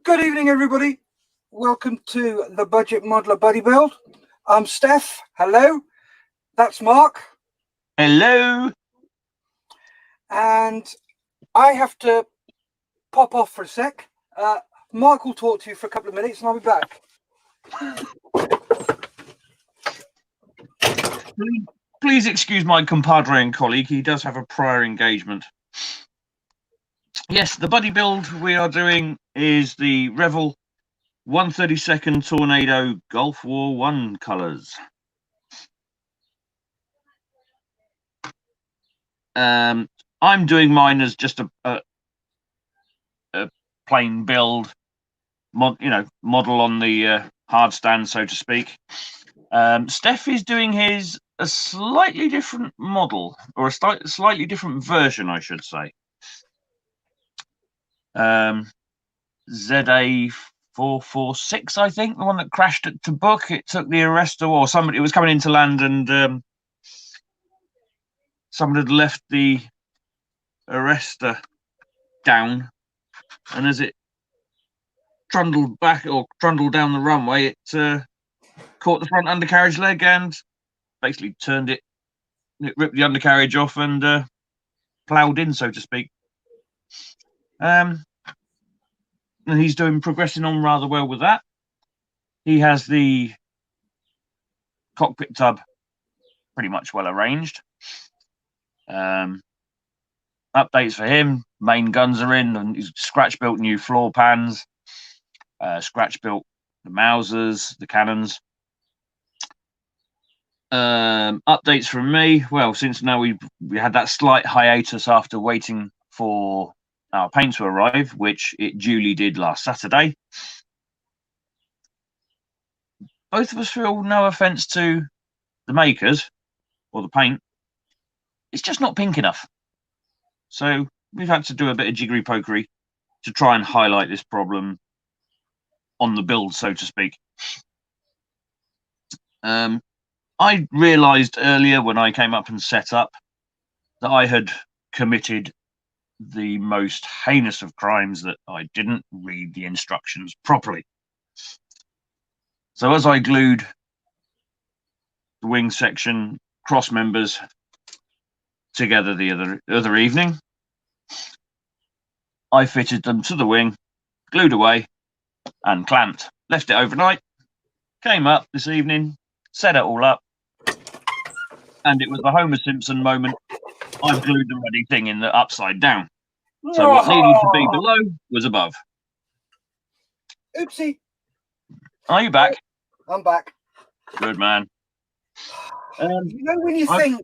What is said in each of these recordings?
Good evening, everybody. Welcome to the Budget Modeler Buddy Build. I'm Steph. Hello. That's Mark. Hello. And I have to pop off for a sec. Mark will talk to you for a couple of minutes and I'll be back. Please excuse my compadre and colleague. He does have a prior engagement. Yes, the buddy build we are doing is the Revell 132nd Tornado Gulf War 1 colours. I'm doing mine as just a plain build, model on the hard stand, so to speak. Steph is doing his a slightly different model, or a slightly different version, I should say. ZA446, I think, the one that crashed at Tabuk. It took the arrestor, or somebody, it was coming into land, and someone had left the arrestor down, and as it trundled back or trundled down the runway, it caught the front undercarriage leg and basically turned it. It ripped the undercarriage off and ploughed in, so to speak. And he's progressing on rather well with that. He has the cockpit tub pretty much well arranged. Updates for him: main guns are in, and he's scratch built new floor pans, scratch built the Mausers, the cannons. Updates from me: well, since now we had that slight hiatus after waiting for our paint to arrive, which it duly did last Saturday. Both of us feel, no offence to the makers or the paint, it's just not pink enough. So we've had to do a bit of jiggery pokery to try and highlight this problem on the build, so to speak. I realised earlier when I came up and set up that I had committed the most heinous of crimes, that I didn't read the instructions properly. So as I glued the wing section cross members together the other evening, I fitted them to the wing, glued away and clamped. Left it overnight, came up this evening, set it all up, and it was the Homer Simpson moment. I've glued the bloody thing in the upside down. So what needed to be below was above. Oopsie. Are you back? I'm back. Good man. You know when you think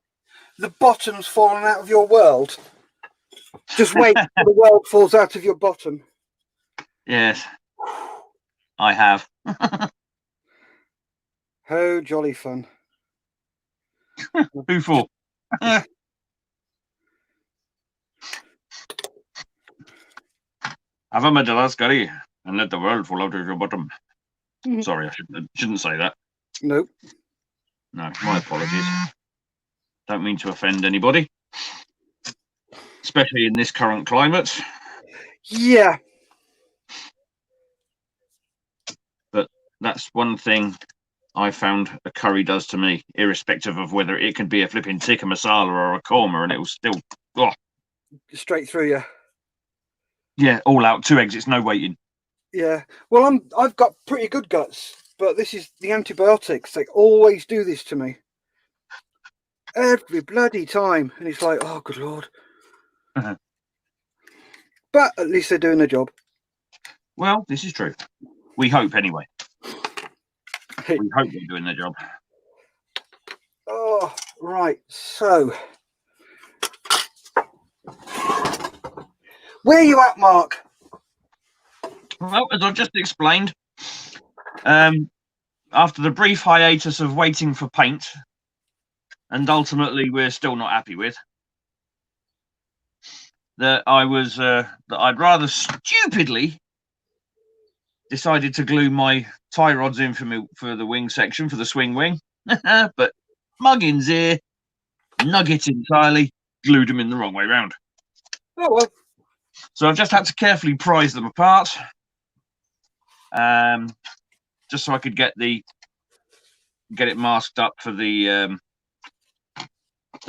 the bottom's fallen out of your world? Just wait till the world falls out of your bottom. Yes, I have. Oh, jolly fun. Who for? Have a Madagascar and let the world fall out of your bottom. Sorry, I shouldn't say that. Nope. No, my apologies. Don't mean to offend anybody, especially in this current climate. Yeah. But that's one thing I found a curry does to me, irrespective of whether it can be a flipping tikka masala or a korma, and it will still straight through you. Yeah, all out, 2 exits, no waiting. Yeah. Well, I've got pretty good guts, but this is the antibiotics. They always do this to me. Every bloody time. And it's like, oh, good Lord. But at least they're doing their job. Well, this is true. We hope, anyway. We hope they're doing their job. Oh, right. So, where are you at, Mark? Well, as I've just explained, after the brief hiatus of waiting for paint, and ultimately we're still not happy with, that I'd rather stupidly decided to glue my tie rods in for the wing section, for the swing wing, but muggins here, nugget entirely, glued them in the wrong way round. Oh, well. So I've just had to carefully prise them apart, just so I could get it masked up for the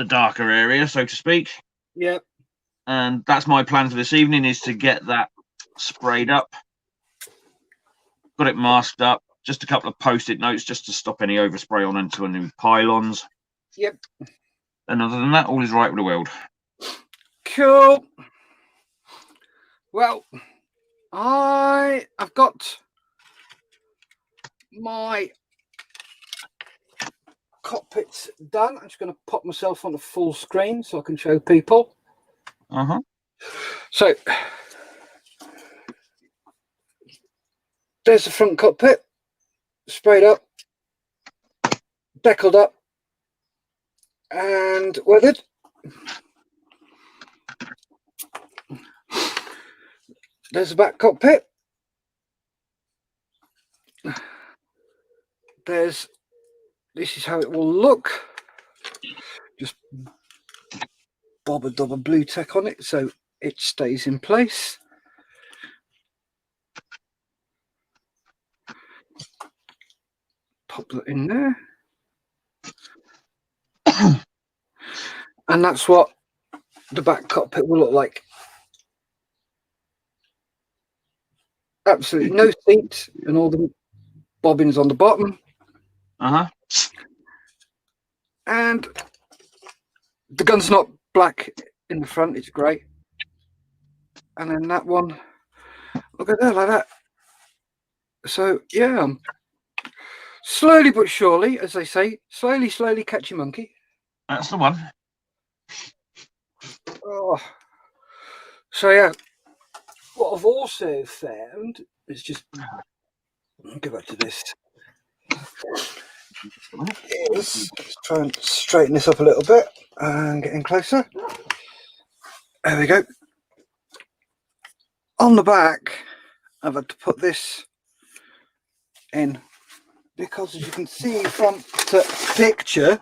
darker area, so to speak. Yep. And that's my plan for this evening, is to get that sprayed up. Got it masked up. Just a couple of post-it notes just to stop any overspray on into any pylons. Yep. And other than that, all is right with the world. Cool. Well, I've got my cockpits done. I'm just going to pop myself on the full screen so I can show people. So there's the front cockpit, sprayed up, deckled up, and weathered. There's the back cockpit. This is how it will look. Just bob a dub of blue tack on it so it stays in place. Pop that in there. And that's what the back cockpit will look like. Absolutely no seats and all the bobbins on the bottom. And the gun's not black in the front, it's grey. And then that one, look at that, like that. So yeah, slowly but surely, as they say, slowly catch your monkey. That's the one. Oh. So yeah, what I've also found is just, I'll go back to this. Let's try and straighten this up a little bit and get in closer. There we go. On the back, I've had to put this in because, as you can see from the picture,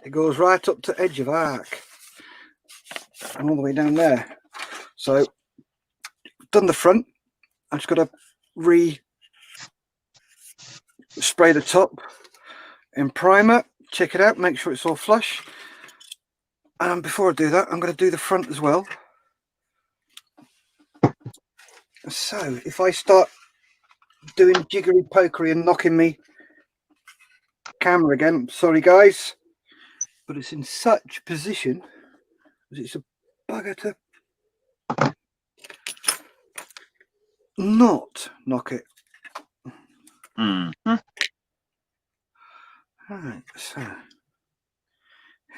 it goes right up to edge of arc and all the way down there. So, done the front. I've just got to spray the top in primer, check it out, make sure it's all flush. And before I do that, I'm going to do the front as well. So if I start doing jiggery pokery and knocking me camera again, sorry guys, but it's in such position that it's a bugger to not knock it. Right, so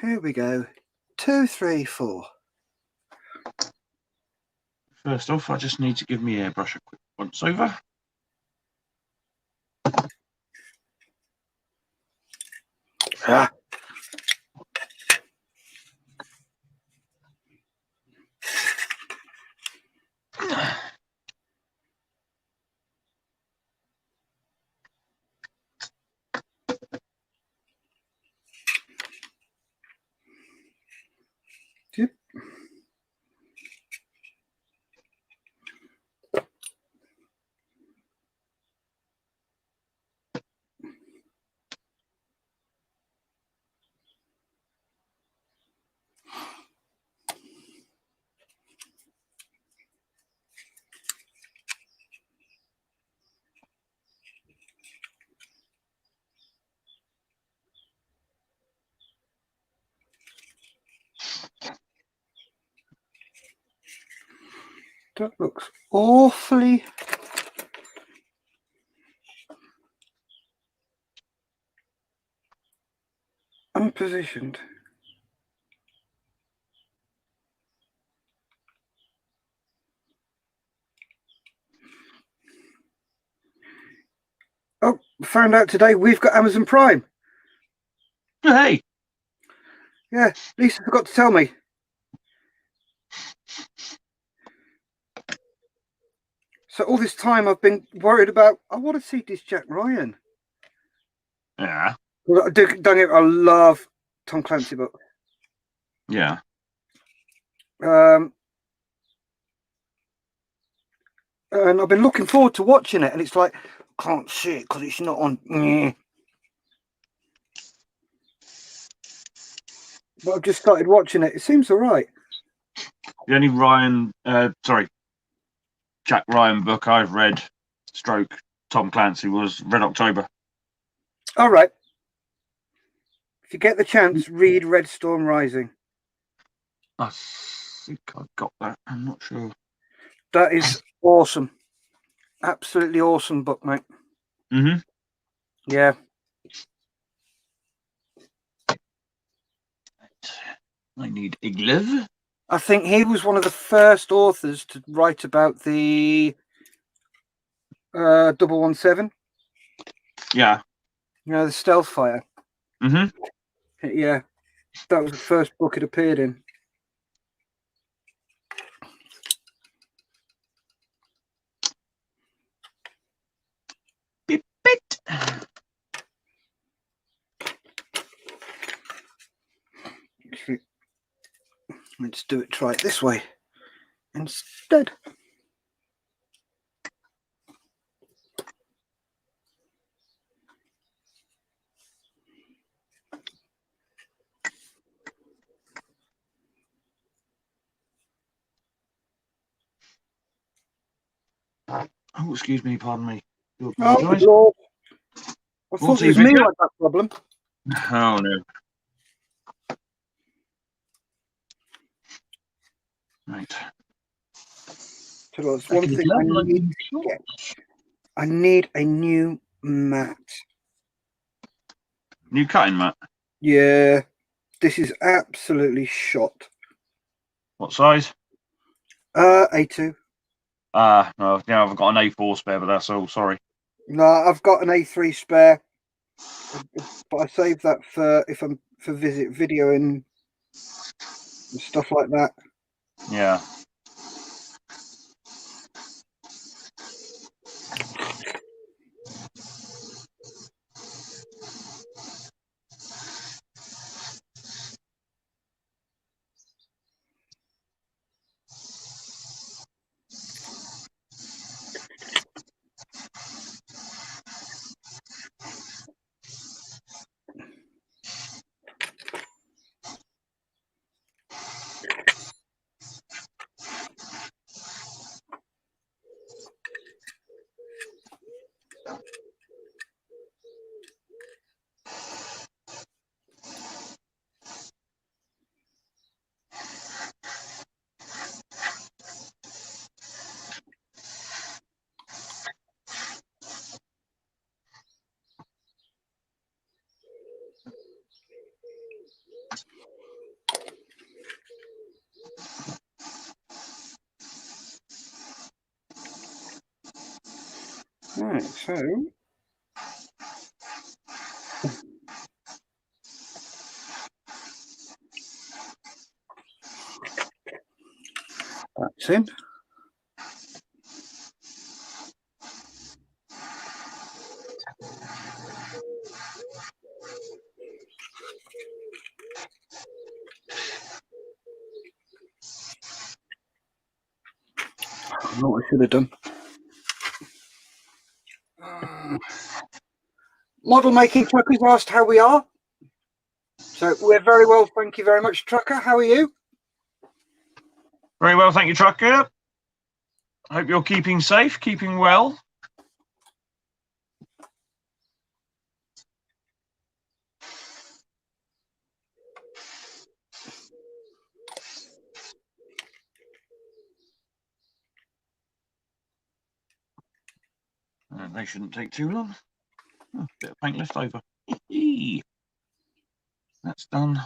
here we go. 2, 3, 4. First off, I just need to give me airbrush a quick once over. Ah. Yep. That looks awfully unpositioned. Oh, found out today we've got Amazon Prime. Hey. Yeah, Lisa forgot to tell me. So all this time I've been worried about, I want to see this Jack Ryan. Yeah. Well, don't get, I love Tom Clancy books. Yeah. and I've been looking forward to watching it, and it's like, can't see it because it's not on. But I've just started watching it. It seems all right. The only Jack Ryan book I've read, stroke Tom Clancy, was Red October. All right. If you get the chance, read Red Storm Rising. I think I got that. I'm not sure. That is awesome. Absolutely awesome book, mate. Mm-hmm. Yeah. I need a glove. I think he was one of the first authors to write about the 017. Yeah. You know, the stealth fighter. Mm-hmm. Yeah. That was the first book it appeared in. Bit, bit. Let's try it this way instead. Oh, excuse me, pardon me. Do Oh, apologise. Lord. I thought it was me Multi-video? who had that problem. Oh no. Right. So that's one thing I need to get. I need a new mat. New cutting mat. Yeah. This is absolutely shot. What size? A2. No, yeah, I've got an A4 spare, but that's all. Sorry. No, I've got an A3 spare, but I saved that for if I'm for video and stuff like that. Yeah. Right, so that's in. I know what I should have done. Model making truckers asked how we are. So we're very well, thank you very much, Trucker. How are you? Very well, thank you, Trucker. Hope you're keeping safe, keeping well. They shouldn't take too long. Oh, bit of paint left over. That's done.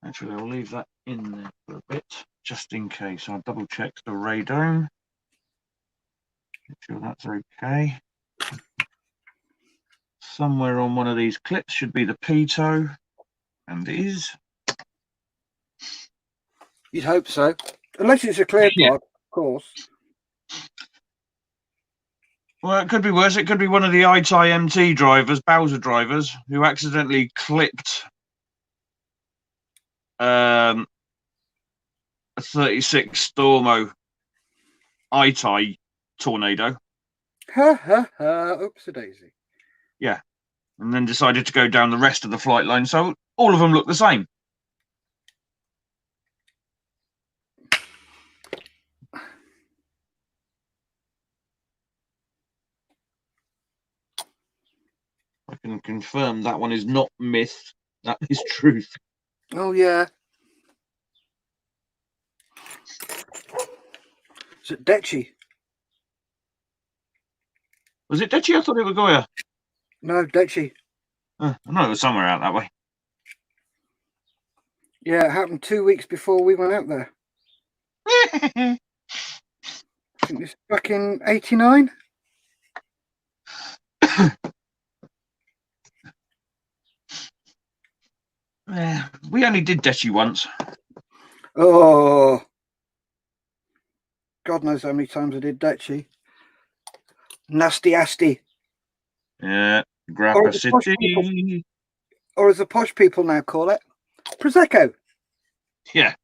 Actually, I'll leave that in there for a bit, just in case. I'll double check the radome. Make sure that's okay. Somewhere on one of these clips should be the pitot, and it is. You'd hope so. Unless it's a clear part, of course. Well, it could be worse. It could be one of the ITMT drivers, Bowser drivers, who accidentally clipped a 36 Stormo eye tie tornado. Ha ha ha! Oops-a-daisy. Yeah, and then decided to go down the rest of the flight line. So all of them look the same. I can confirm that one is not myth. That is truth. Oh yeah. Is it Dechi? Was it Dechi? I thought it was Goya. No, Dechi. I know it was somewhere out that way. Yeah, it happened 2 weeks before we went out there. I think this back in '89. Yeah, we only did Dechi once. Oh, God knows how many times I did Dechi. Nasty Asti. Yeah, Or Grappa as the posh people, City. or as the posh people now call it, Prosecco. Yeah.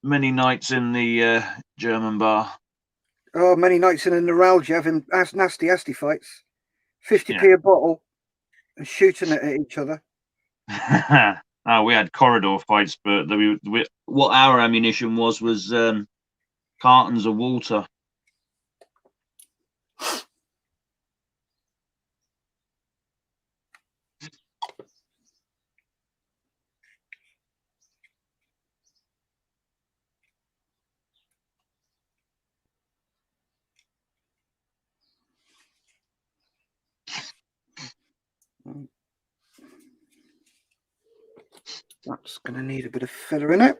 Many nights in the German bar. Oh, many nights in a neuralgia having nasty Asti fights. 50p Yeah. a bottle and shooting it at each other. We had corridor fights, but what our ammunition was cartons of water. That's going to need a bit of filler in it.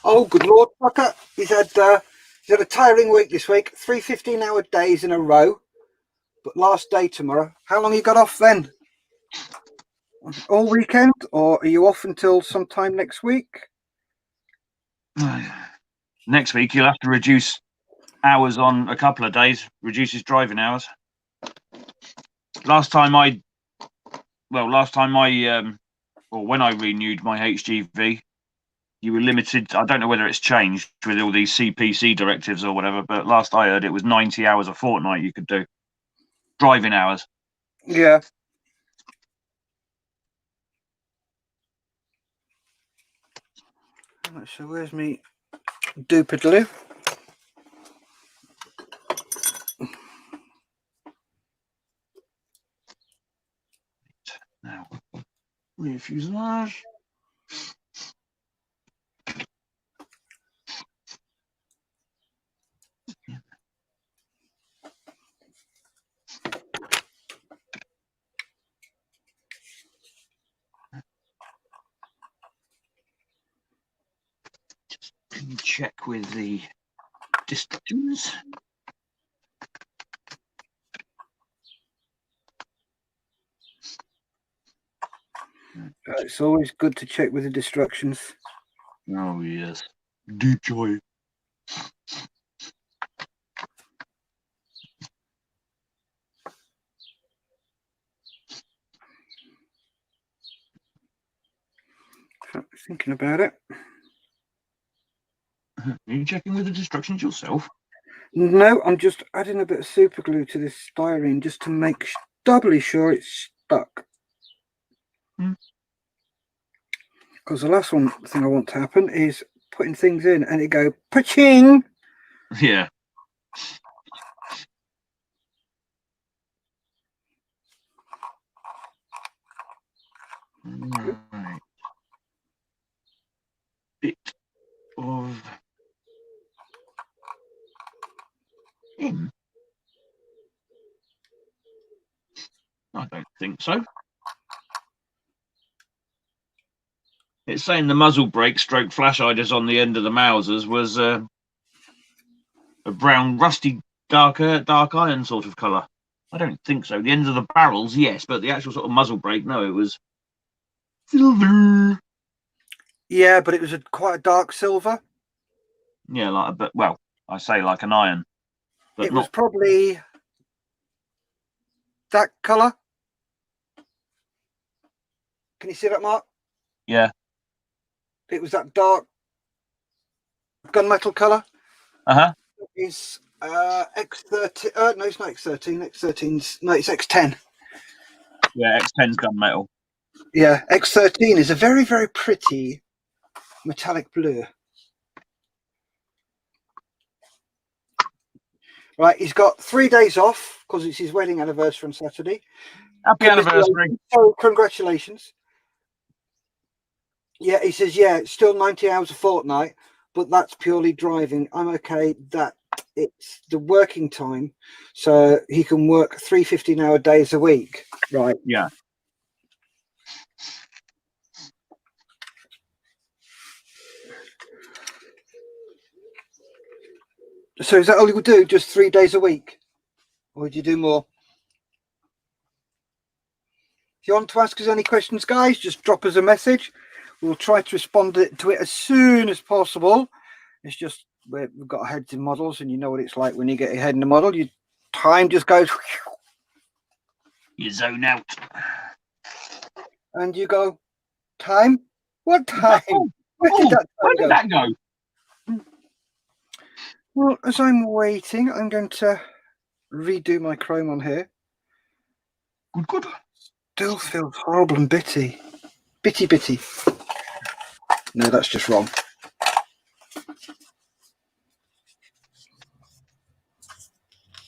Oh, good Lord, Tucker. He's had a tiring week this week. 3 15-hour days in a row. But last day tomorrow. How long you got off then? All weekend? Or are you off until sometime next week? Next week, you'll have to reduce hours on a couple of days, reduce his driving hours. Last time I when I renewed my HGV, you were limited. I don't know whether it's changed with all these CPC directives or whatever, but last I heard it was 90 hours a fortnight you could do. Driving hours. Yeah. So where's me doopidloo? Now, rear fuselage. Just check with the distance. It's always good to check with the destructions. Oh yes, deep joy. Thinking about it. Are you checking with the destructions yourself? No, I'm just adding a bit of super glue to this styrene just to make doubly sure it's stuck. Because the last thing I want to happen is putting things in and it go pa-ching. Yeah. Right. Bit of in. I don't think so. It's saying the muzzle brake stroke flash hiders on the end of the Mausers was a brown, rusty, dark iron sort of colour. I don't think so. The ends of the barrels, yes, but the actual sort of muzzle brake, no, it was silver. Yeah, but it was quite a dark silver. Yeah, like a bit. Well, I say like an iron, but It was not. probably that colour. Can you see that, Mark? Yeah. It was that dark gunmetal colour. Uh-huh. It's X13. No, it's not X13. X13's no, it's X10. Yeah, X10's gunmetal. Yeah, X13 is a very, very pretty metallic blue. Right, he's got 3 days off because it's his wedding anniversary on Saturday. Happy anniversary. So congratulations. Yeah, he says, yeah, it's still 90 hours a fortnight, but that's purely driving. I'm okay that it's the working time, so he can work 3 15-hour days a week. Right. Yeah. So is that all you would do, just 3 days a week? Or would you do more? If you want to ask us any questions, guys, just drop us a message. We'll try to respond to it as soon as possible. It's just we've got heads in models, and you know what it's like when you get your head in the model. Your time just goes. You zone out. And you go, time? What time? Where did that time go? Well, as I'm waiting, I'm going to redo my chrome on here. Good. Still feels horrible and bitty. Bitty. No, that's just wrong.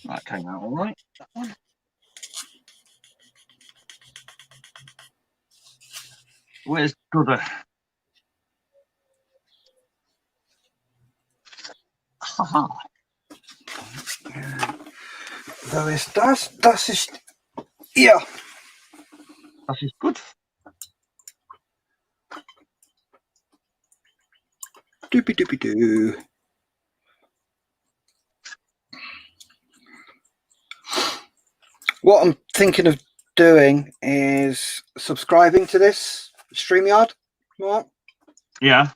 That came out all right. That one. Where's Gooder? Haha. So ist das ist, ja. Das ist gut. Doopy-doopy-doo. What I'm thinking of doing is subscribing to this StreamYard, Mark. Yeah.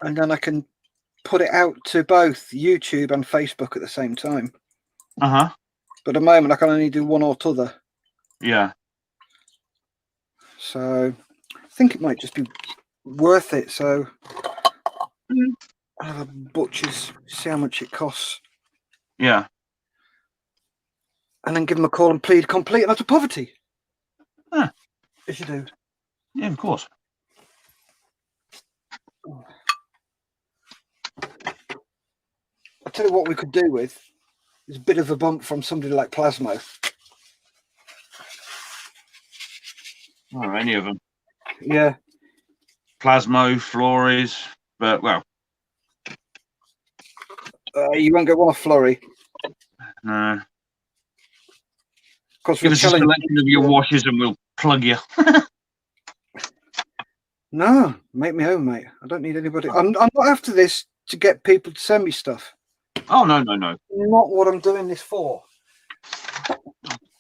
And then I can put it out to both YouTube and Facebook at the same time. Uh-huh. But at the moment, I can only do one or t'other. Yeah. So I think it might just be worth it. So I'll have a butcher's, see how much it costs. Yeah. And then give them a call and plead complete and utter poverty. Huh. If you do. Yeah, of course. I'll tell you what we could do with is a bit of a bump from somebody like Plasmo. Or any of them. Yeah. Plasmo, Flores, but well. You won't get one off Flurry. No. Give us a selection of your washes and we'll plug you. No, make me home, mate. I don't need anybody. I'm not after this to get people to send me stuff. Oh, no. Not what I'm doing this for.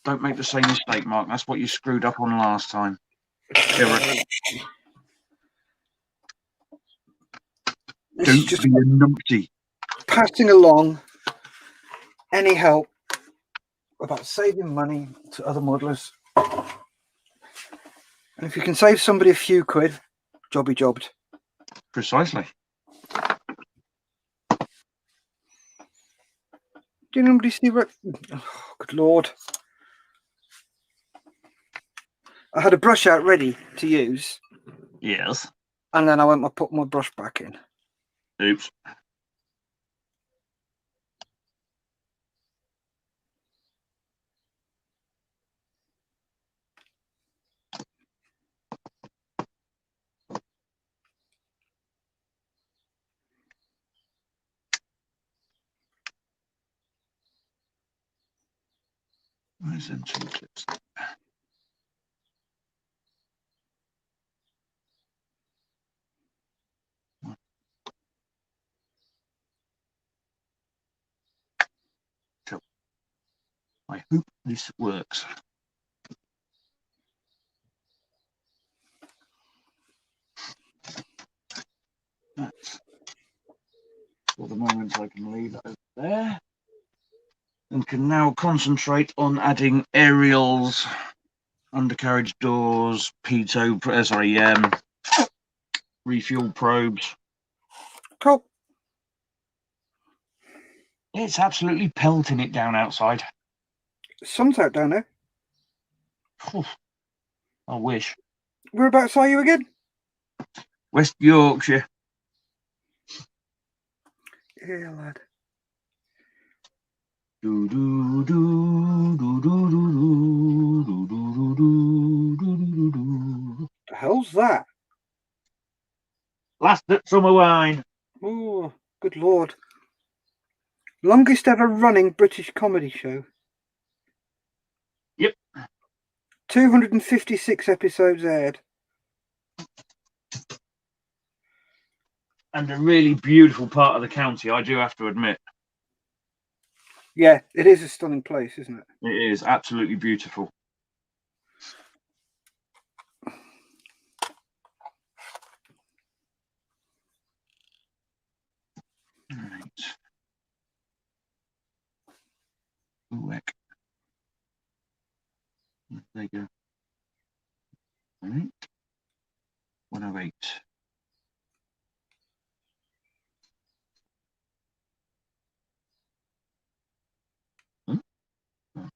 Don't make the same mistake, Mark. That's what you screwed up on last time. Don't just be a numpty. Passing along any help about saving money to other modelers. And if you can save somebody a few quid, jobby jobbed. Precisely. Did anybody see what? Oh, good Lord. I had a brush out ready to use. Yes. And then I went and put my brush back in. Oops. Where's them two clips? I hope this works. That's, for the moment, I can leave it over there and can now concentrate on adding aerials, undercarriage doors, refuel probes. Cool. It's absolutely pelting it down outside. Sun's out down there. I wish. Whereabouts are you again? West Yorkshire. Yeah, lad. Do, do, do, do, do, do, do, do, do, do, do, do. The hell's that? Last at summer wine. Oh, good lord. Longest ever running British comedy show. Yep. 256 episodes aired. And a really beautiful part of the county, I do have to admit. Yeah, it is a stunning place, isn't it? It is absolutely beautiful. Right. Ooh, heck. There you go. All right. 108. Huh? Oh.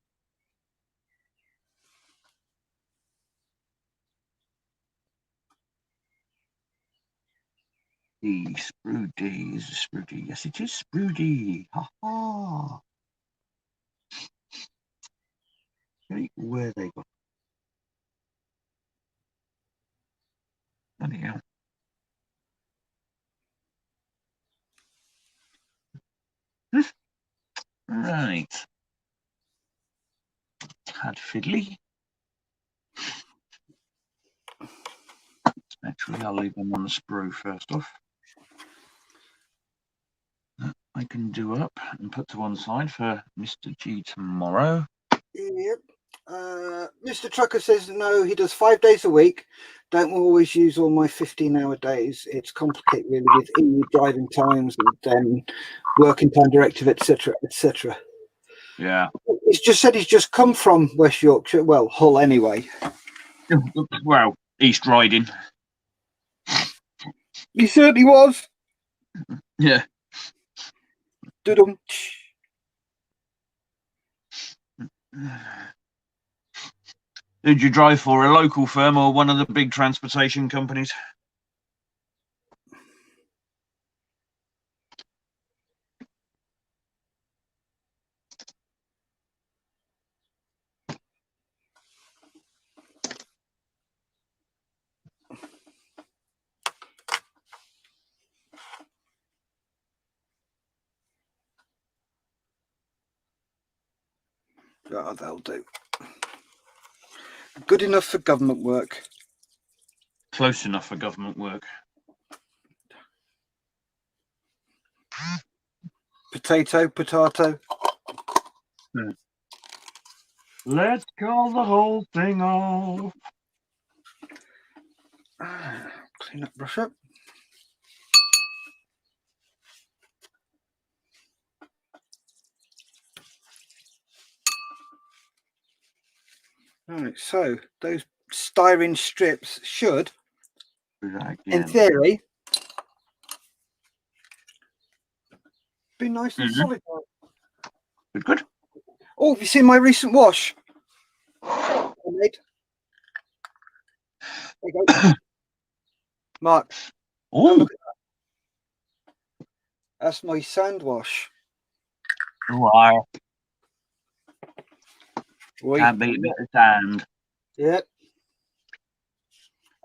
The Sprudy is a Sprudy. Yes, it is Sprudy. Ha ha. Okay, where they got? Bloody hell. Right. Tad fiddly. Actually, I'll leave them on the sprue first off. That I can do up and put to one side for Mr. G tomorrow. Yep. Mr. Trucker says no, he does 5 days a week. Don't always use all my 15-hour days. It's complicated really with EU driving times and then working time directive, etc., etc. Yeah. He's just said he's just come from West Yorkshire. Well, Hull anyway. Well, East Riding. He certainly was. Yeah. Dudum. Did you drive for a local firm or one of the big transportation companies? Oh, they'll do. Good enough for government work. Close enough for government work. Potato, potato. Yeah. Let's call the whole thing off. Clean up, brush up. Right, so those styrene strips should, in theory, be nice and solid. Good, good. Oh, have you seen my recent wash? I made. There you go. Mark. Oh, look at that. That's my sand wash. wow. Oi. Can't beat a bit of sand. Yeah.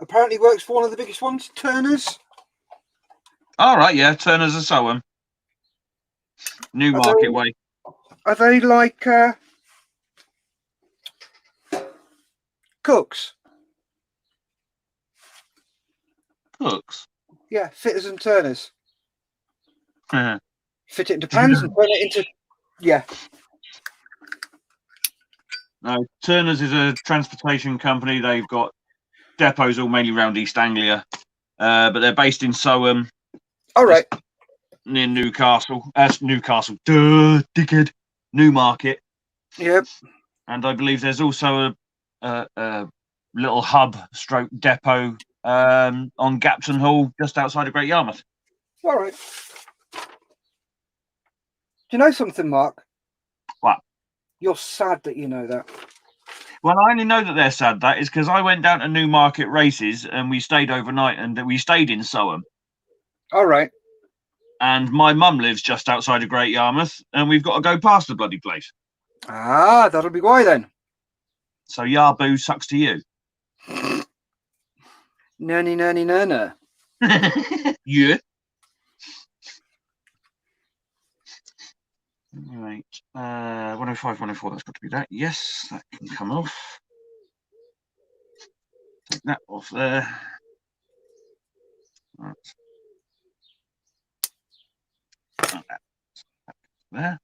Apparently works for one of the biggest ones, Turner's. All right, yeah. Turner's a Soham. Newmarket way. Are they like Cooks? Cooks. Yeah, Fitters and Turners. Yeah. Fit it into pans and turn it into, yeah. No, Turner's is a transportation company. They've got depots all mainly around East Anglia, but they're based in Soham. All right. Near Newcastle. Newcastle. Duh, dickhead. Newmarket. Yep. And I believe there's also a little hub stroke depot on Gapton Hall, just outside of Great Yarmouth. All right. Do you know something, Mark? What? You're sad that you know that. Well, I only know that they're sad. That is because I went down to Newmarket races and we stayed overnight, and we stayed in Soham. All right. And my mum lives just outside of Great Yarmouth, and we've got to go past the bloody place. Ah, that'll be why then. So Yarboo sucks to you. Nanny, nanny, nana. Yeah. Right. 105, 104, that's got to be that. Yes, that can come off. Take that off there. Right. There.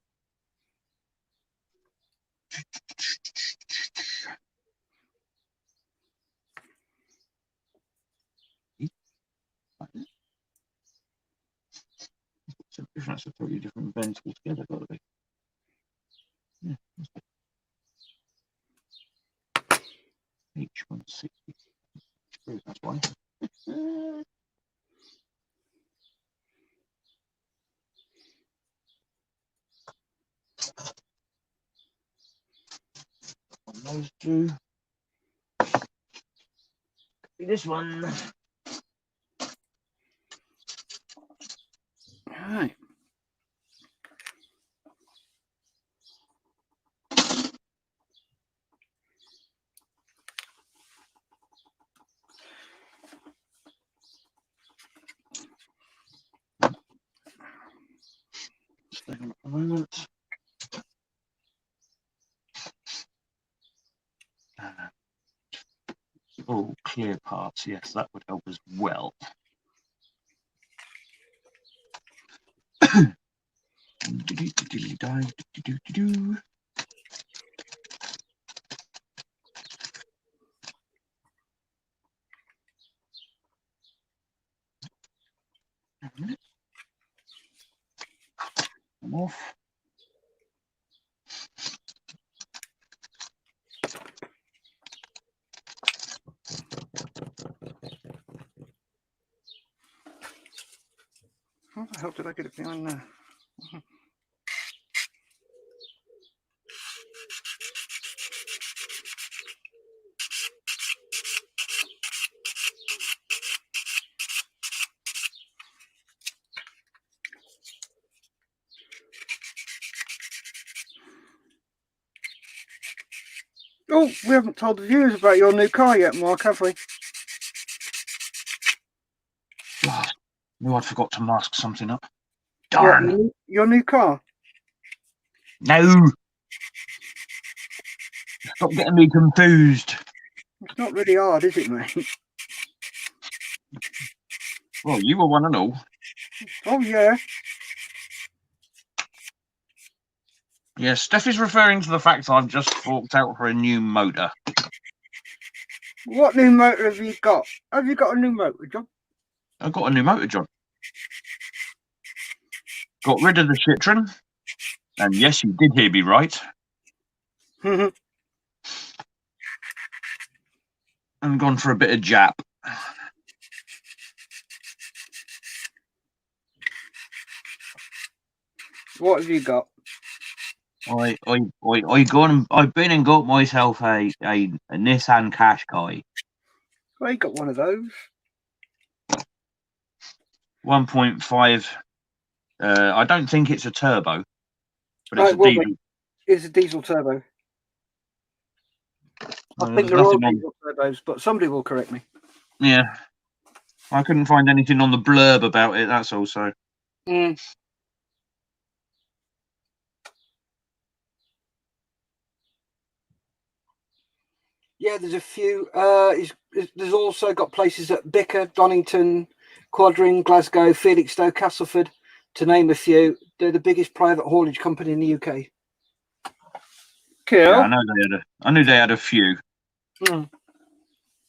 So that's a totally different bend altogether, got to be. Yeah. H160. That's why. On those two. This one. All right. Stay on at the moment. Oh, clear parts. Yes, that would help as well. I'm off. How the hell did I get it behind there? Oh, we haven't told the viewers about your new car yet, Mark, have we? God, knew I'd forgot to mask something up. Darn. What, your new car? No. Stop getting me confused. It's not really hard, is it, mate? Well, you were one and all. Oh, yeah. Yes, Steph is referring to the fact I've just forked out for a new motor. What new motor have you got? Have you got a new motor, John? I've got a new motor, John. Got rid of the Citroen. And yes, you did hear me right. And gone for a bit of Jap. What have you got? I've been and got myself a Nissan Qashqai. Well, you got one of those. 1.5. I don't think it's a turbo, but it's a Well, diesel. It's a diesel turbo. I think There's they're all nothing diesel turbos, but somebody will correct me. Yeah, I couldn't find anything on the blurb about it. That's all. So. Yeah, there's a few. There's also got places at Bicker, Donington, Quadring, Glasgow, Felixstowe, Castleford, to name a few. They're the biggest private haulage company in the UK. Cool. Yeah, I knew they had a few. Mm.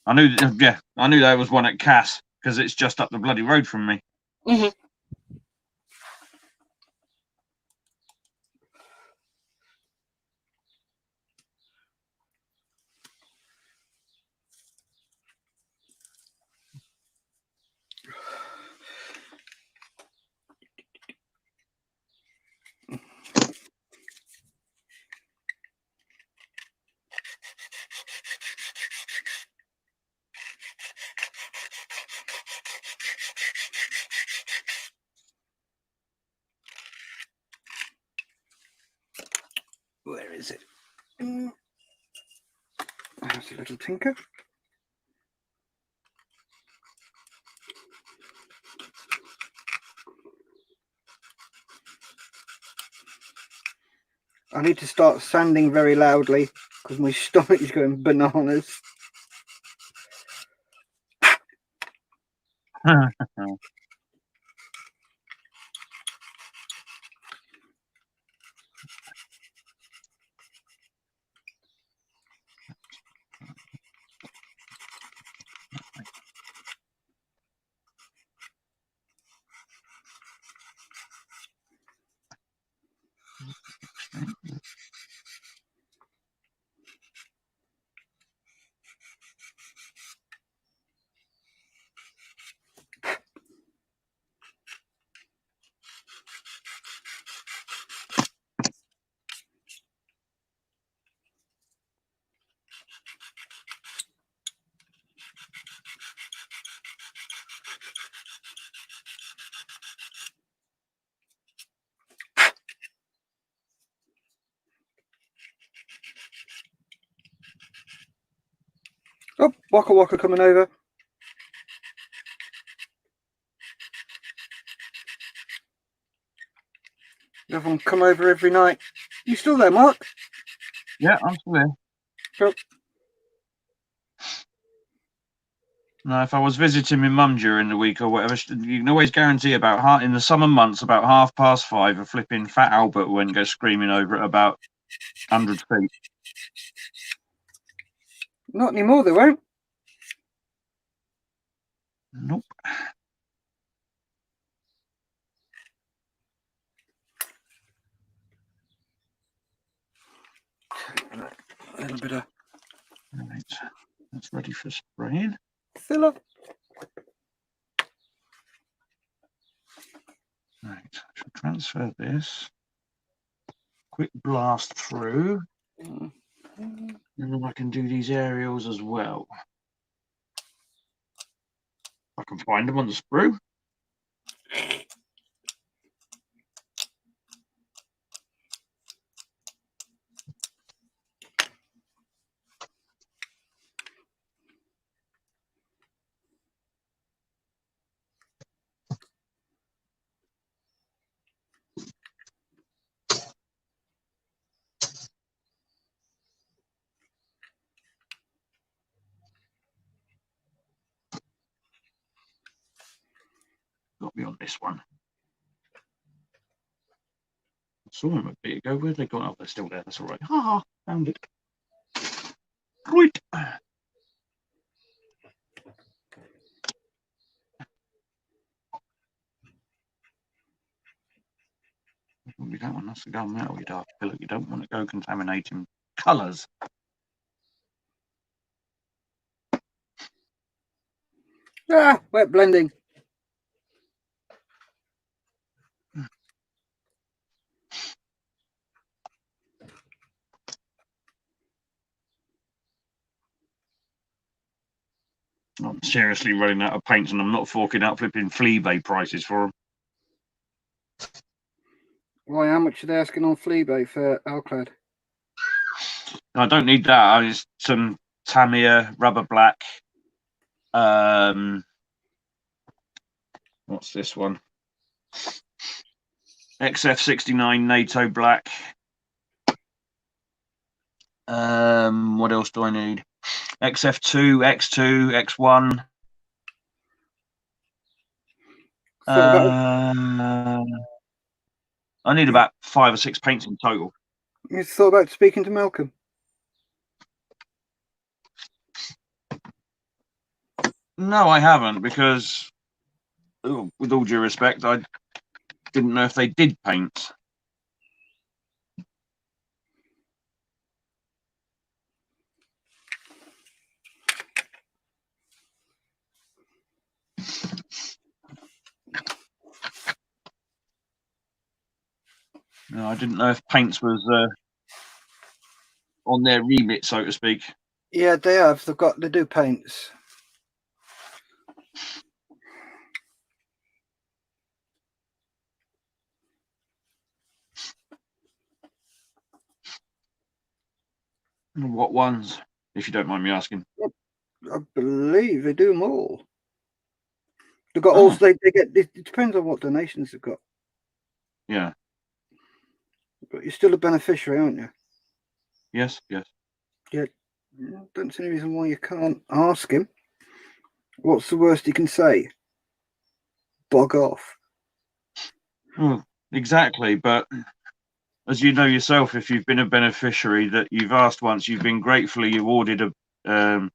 I knew there was one at Cass because it's just up the bloody road from me. Mm-hmm. Where is it? There's a little tinker. I need to start sanding very loudly because my stomach is going bananas. Oh, Waka Waka coming over. Everyone come over every night. You still there, Mark? Yeah, I'm still there. Sure. No, if I was visiting my mum during the week or whatever, you can always guarantee about in the summer months, about 5:30, a flipping fat Albert wouldn't go screaming over at about 100 feet. Not anymore, they won't. Nope. A little bit of Right, that's ready for spraying. filler. Right, I shall transfer this. Quick blast through. And then I can do these aerials as well. I can find them on the sprue. Got me on this one. I saw them a bit ago. Where'd they gone? Oh, they're still there. That's all right. Ha! Found it. Right. Wouldn't be that one. That's the gun metal. You don't want to go contaminating colours. Ah, wet blending. I'm seriously running out of paints, and I'm not forking out flipping Fleabay prices for them. Why, how much are they asking on Fleabay for Alclad? I don't need that. I just some Tamiya rubber black. What's this one? XF69 NATO black. What else do I need? XF2, X2, X1. I need about 5 or 6 paints in total. You thought about speaking to Malcolm? No, I haven't, because, with all due respect, I didn't know if they did paint. No, I didn't know if paints was on their remit, so to speak. Yeah, they have. They do paints. What ones, if you don't mind me asking? I believe they do them all. They've got Oh. all. They get. It depends on what donations they've got. Yeah. But you're still a beneficiary, aren't you? Yes. Yes. Yeah. Don't see any reason why you can't ask him. What's the worst he can say? Bog off. Well, exactly, but as you know yourself, if you've been a beneficiary that you've asked once, you've been gratefully awarded a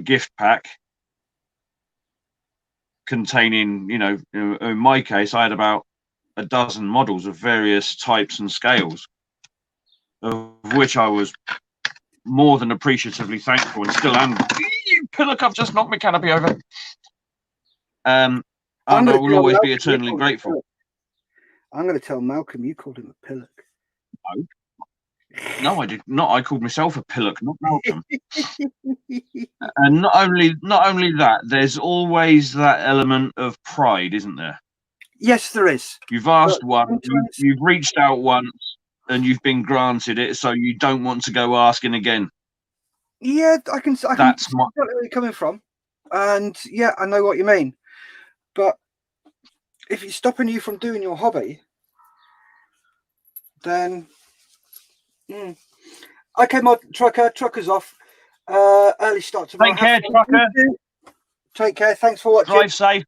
gift pack containing, in my case, I had about a dozen models of various types and scales, of which I was more than appreciatively thankful, and still am. Pillock, I've just knocked my canopy over. And I will always be eternally grateful. I'm going to tell Malcolm you called him a pillock. No, I did not. I called myself a pillock, not Malcolm. And not only that, there's always that element of pride, isn't there? Yes, there is. You've asked once, you've reached out once, and you've been granted it, so you don't want to go asking again. Yeah, I can see where you're coming from, and yeah, I know what you mean. But if it's stopping you from doing your hobby, then okay, my trucker's off. Early start tomorrow. Take care, trucker. Take care. Thanks for watching. Drive safe.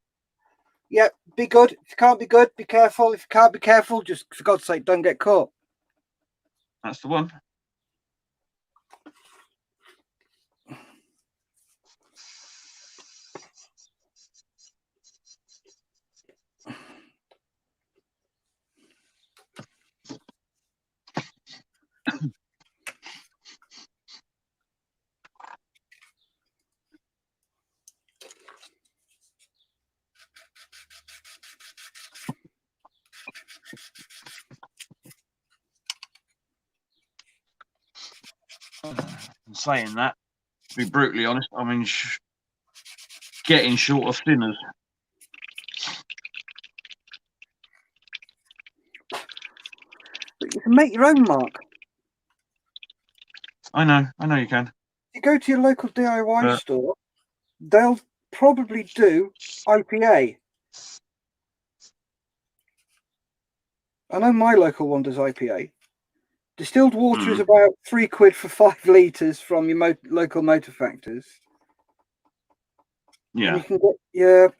Yep, be good. If you can't be good, be careful. If you can't be careful, just for God's sake, don't get caught. That's the one. Saying that, to be brutally honest, I mean, getting short of thinners. But you can make your own, Mark. I know you can. You go to your local DIY store, they'll probably do IPA. I know my local one does IPA. Distilled water is about £3 for 5 litres from your local motor factors. Yeah. And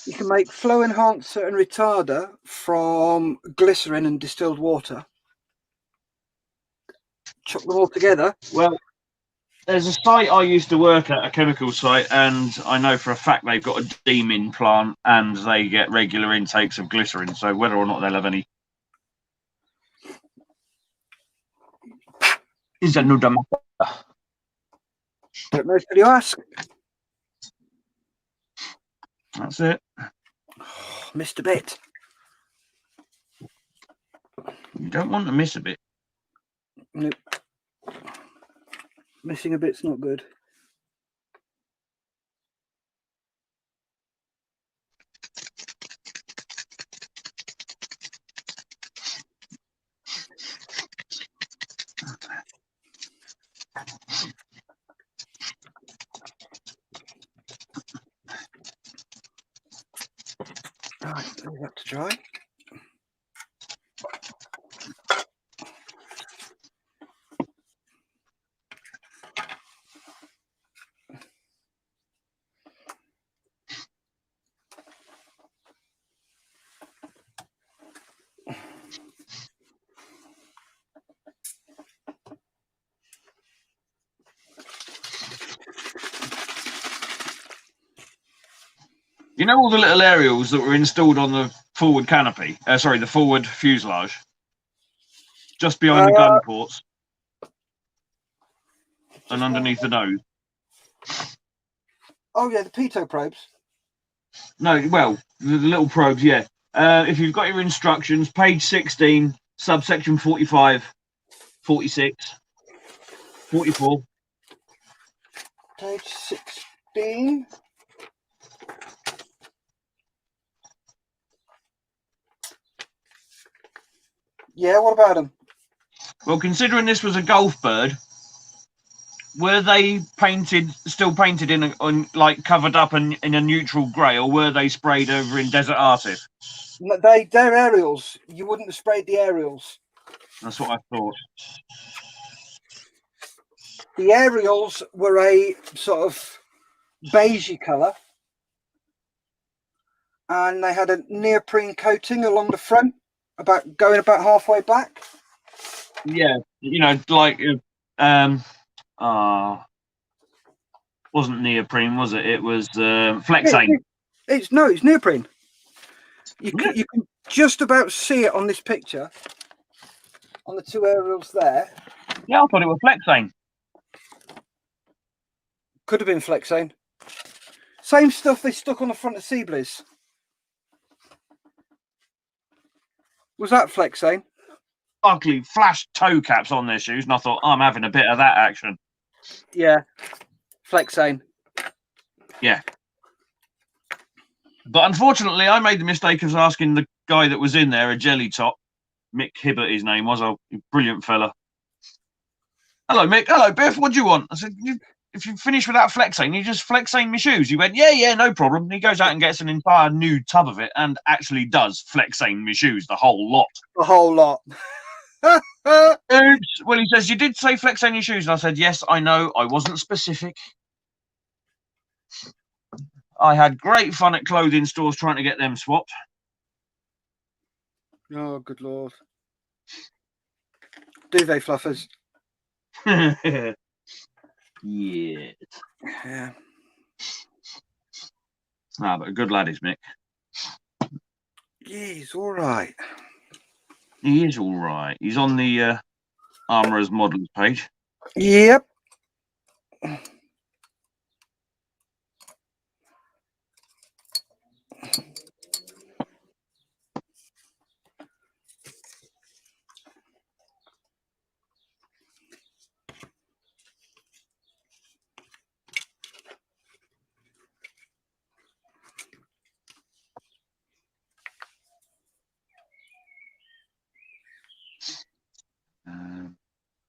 you can make flow enhancer and retarder from glycerin and distilled water. Chuck them all together. Well, there's a site I used to work at, a chemical site, and I know for a fact they've got a deeming plant and they get regular intakes of glycerin. So whether or not they'll have any is another matter. Don't know till you ask. That's it. Missed a bit. You don't want to miss a bit. Nope. Missing a bit's not good. Right, leave that to dry. You know all the little aerials that were installed on the forward canopy? Sorry, the forward fuselage, just behind the gun ports and underneath the nose. Oh yeah, the pitot probes. No, well, the little probes, yeah. If you've got your instructions, page 16, subsection 45, 46, 44. Page 16. Yeah, what about them? Well, considering this was a Gulf bird, were they still painted like covered up in a neutral grey, or were they sprayed over in Desert Artist? They're aerials. You wouldn't have sprayed the aerials. That's what I thought. The aerials were a sort of beigey colour, and they had a neoprene coating along the front, going about halfway back. Yeah, you know, like wasn't neoprene, was it? It was Flexane. It's neoprene. You can just about see it on this picture, on the two aerials there. Yeah, I thought it was Flexane. Could have been Flexane. Same stuff they stuck on the front of Seablaze. Was that Flexane? Ugly flash toe caps on their shoes, and I thought, I'm having a bit of that action. Yeah, Flexane. Yeah. But unfortunately, I made the mistake of asking the guy that was in there, a jelly top, Mick Hibbert, his name was, a brilliant fella. Hello, Mick. Hello, Biff. What do you want? I said, if you finish without Flexane, you just Flexane my shoes. He went, yeah, no problem. And he goes out and gets an entire new tub of it and actually does Flexane my shoes, the whole lot. The whole lot. Oops. Well, he says, you did say Flexane your shoes. And I said, yes, I know. I wasn't specific. I had great fun at clothing stores trying to get them swapped. Oh, good Lord. Duvet fluffers. Yeah. Yeah. Ah, but a good lad is Mick. Yeah, he's all right. He is all right. He's on the Armourers Models page. Yep.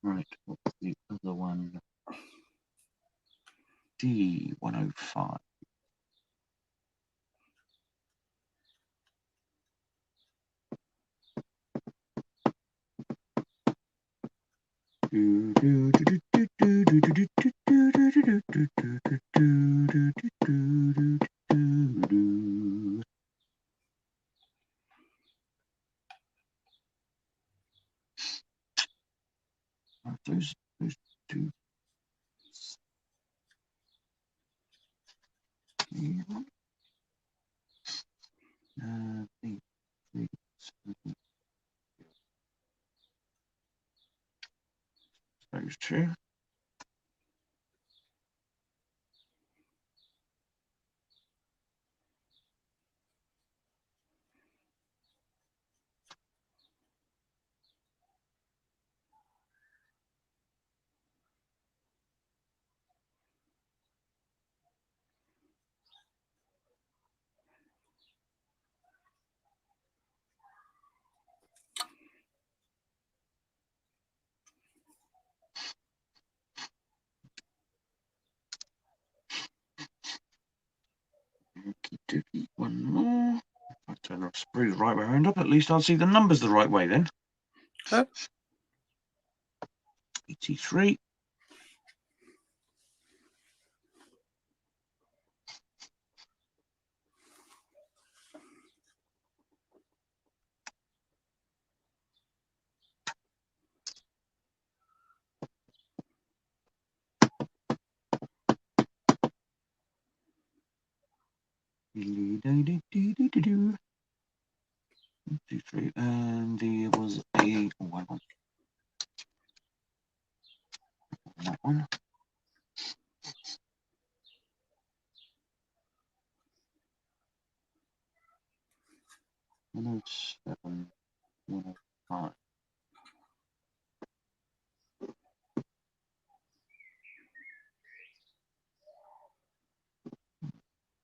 Right, what's the other one? D105. Those two. Those two. One more. If I turn the sprue the right way around up, at least I'll see the numbers the right way then. Huh? 83. 1, 2, 3, and there was a hang on. That one. One, 7, 1, 5.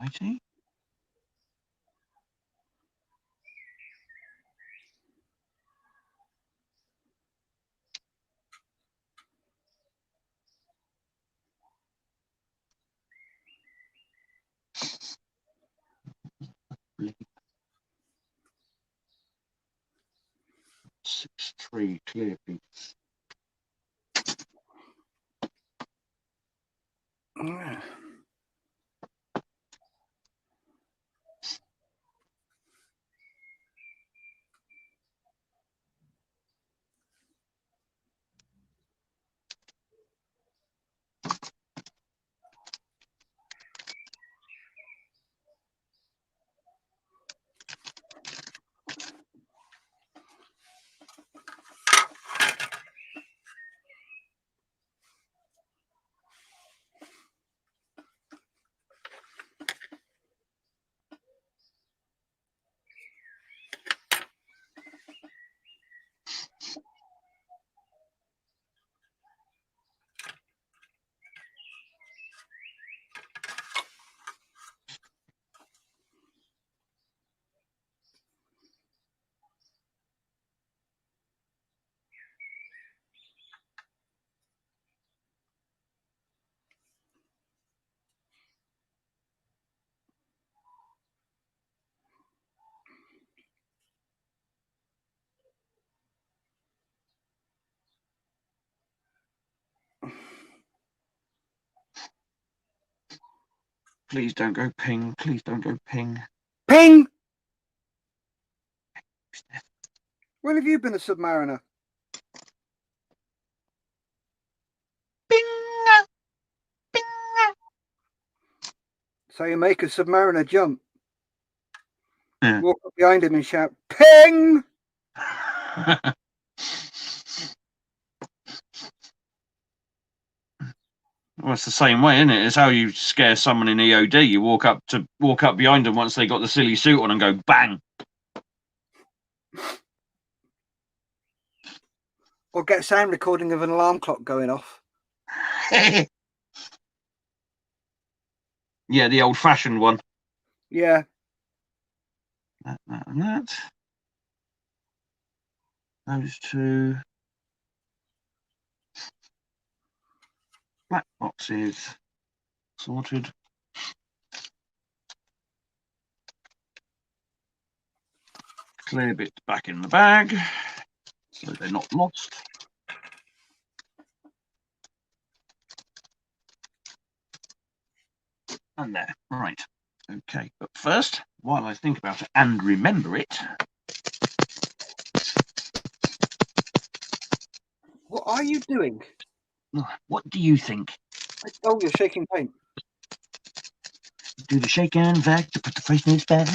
Righty. Six, 3 clear beats. Yeah. Please don't go ping. Please don't go ping. Ping! When have you been a submariner? Bing! Bing! So you make a submariner jump. Yeah. Walk up behind him and shout, ping! Well, it's the same way, isn't it? It's how you scare someone in EOD. You walk up behind them once they got the silly suit on and go bang. Or get a sound recording of an alarm clock going off. Yeah, the old-fashioned one. Yeah. That, and that. Those two. Black boxes sorted. Clear bits back in the bag, so they're not lost. And there, right. Okay, but first, while I think about it and remember it. What are you doing? What do you think? Oh, you're shaking paint. Do the shake and vac to put the freshness back.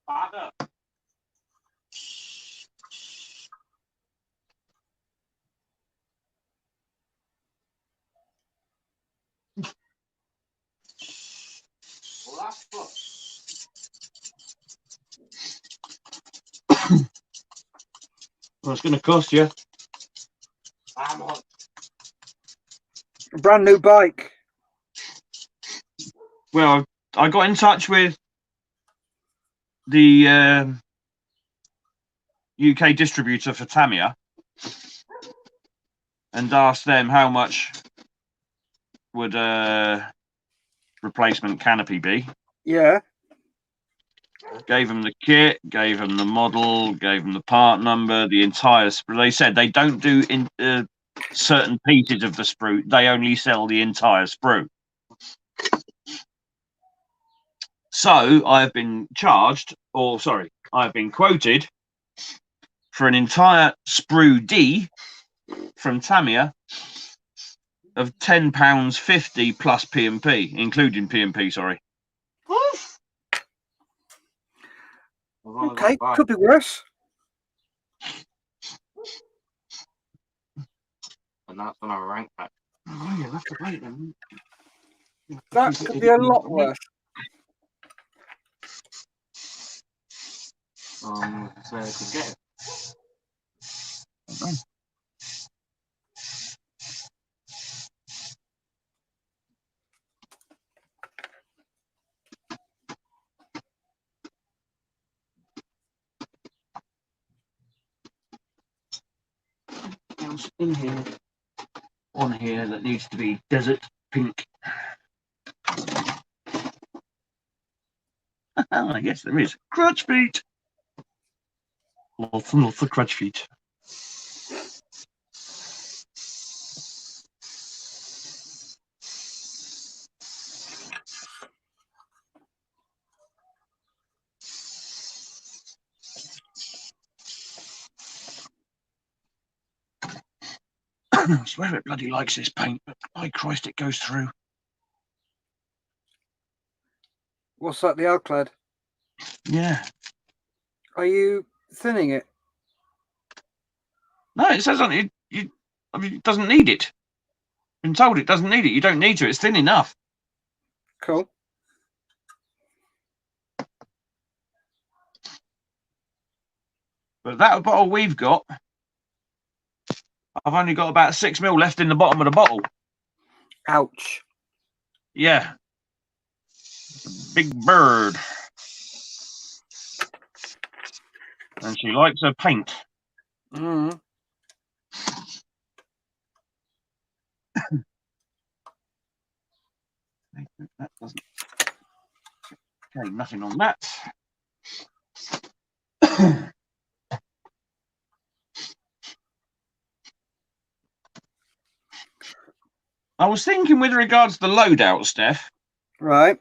Father. Well, it's going to cost you. A brand new bike. Well, I got in touch with the UK distributor for Tamiya and asked them how much would a replacement canopy be. Yeah. Gave them the kit, gave them the model, gave them the part number, the entire sprue. They said they don't do certain pieces of the sprue. They only sell the entire sprue. So I've been quoted for an entire sprue D from Tamiya of £10.50 plus P&P, including P&P, sorry. Okay, could be worse. And that's on our rank pack. Oh, yeah, that's great then. That could be a lot worse. So I could get it. Else in here, on here, that needs to be desert pink. Yes, there is. Crutch feet. Lots and lots of crutch feet. I swear it bloody likes this paint, but by Christ, it goes through. What's that, the Alclad? Yeah. Are you thinning it? No, it says on it. I mean, it doesn't need it. Been told it doesn't need it. You don't need to. It's thin enough. Cool. But that bottle we've got, I've only got about 6 mil left in the bottom of the bottle. Ouch. Yeah. Big bird. And she likes her paint. Mm. That doesn't. Okay, nothing on that. I was thinking with regards to the loadout, Steph, Right.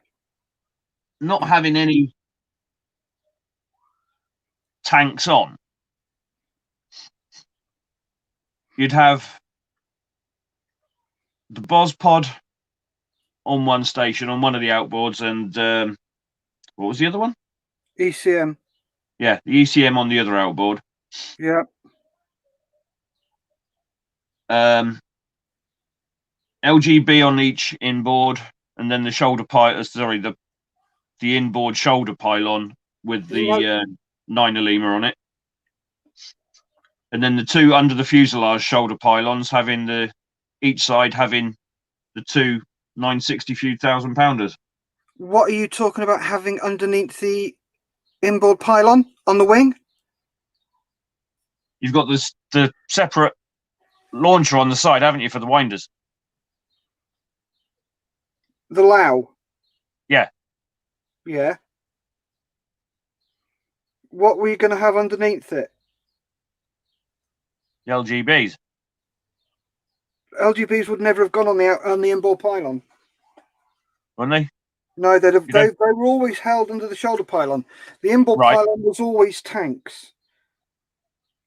not having any tanks on. You'd have the Boz pod on one station, on one of the outboards, and what was the other one? ECM. Yeah, the ECM on the other outboard. Yeah. LGB on each inboard, and then the shoulder pile. Sorry, the inboard shoulder pylon with the 9mm on it, and then the two under the fuselage shoulder pylons having each side having the two 960 few £1,000 pounders. What are you talking about having underneath the inboard pylon on the wing? You've got the separate launcher on the side, haven't you, for the winders? The Lao. Yeah. Yeah. What were you going to have underneath it? The LGBs. LGBs would never have gone on the inboard pylon. Wouldn't they? No, they were always held under the shoulder pylon. The inboard pylon was always tanks.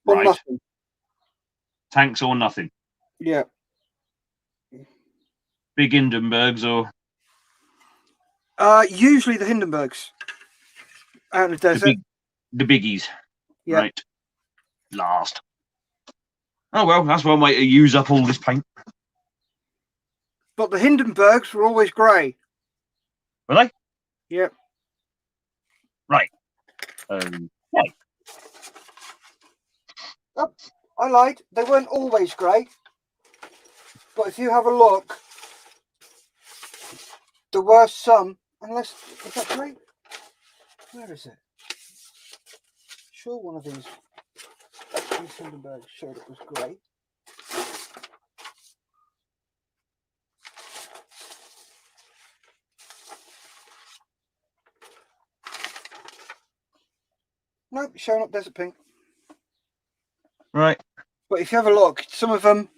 Or nothing. Tanks or nothing. Yeah. Big Hindenburgs or usually the Hindenburgs. Out in the desert. The biggies. Yeah. Right. Last. Oh well, that's one way to use up all this paint. But the Hindenburgs were always grey. Were they? Yep. Right. Oh, I lied. They weren't always grey. But if you have a look, there were some. Unless is that grey? Where is it? Sure, one of these Hindenburgs showed it was grey. Nope, showing up desert pink. Right. But if you have a look, some of them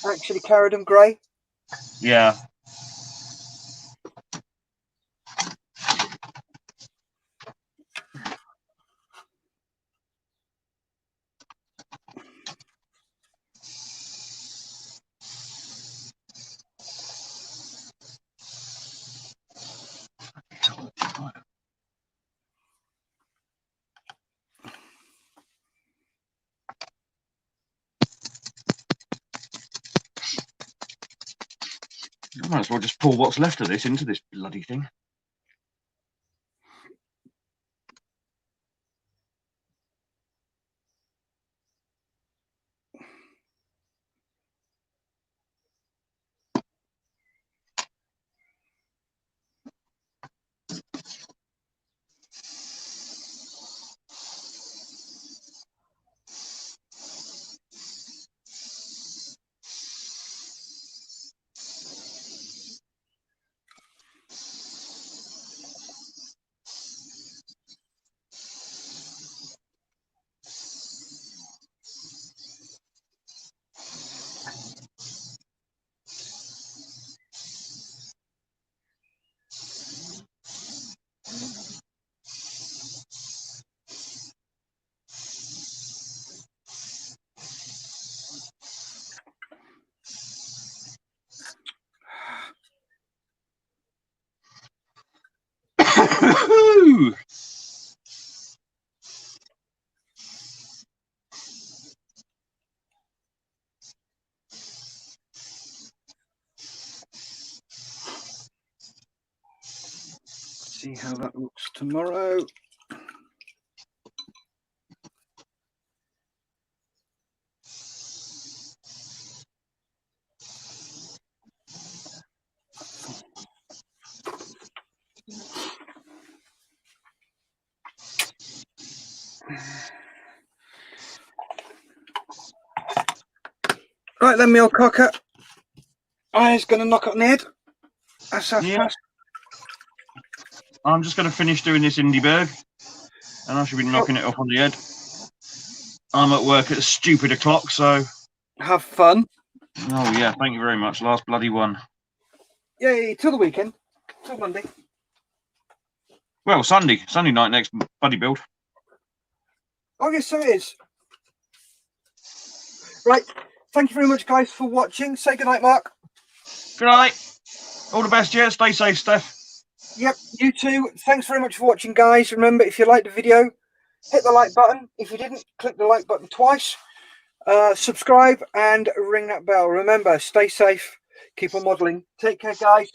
actually carried them grey. Yeah. well just pour what's left of this into this bloody thing. See how that looks tomorrow. Right then, meal cocker. I was going to knock it on the head. That's half past. I'm just going to finish doing this Indieberg, and I should be knocking it off on the head. I'm at work at a stupid o'clock, so... Have fun. Oh, yeah, thank you very much. Last bloody one. Yay, till the weekend. Till Monday. Well, Sunday night next bloody build. Oh, yes, so it is. Right. Thank you very much, guys, for watching. Say goodnight, Mark. Good night. All the best, yeah. Stay safe, Steph. Yep, you too. Thanks very much for watching, guys. Remember, if you liked the video, hit the like button. If you didn't, click the like button twice. Subscribe and ring that bell. Remember, stay safe. Keep on modelling. Take care, guys.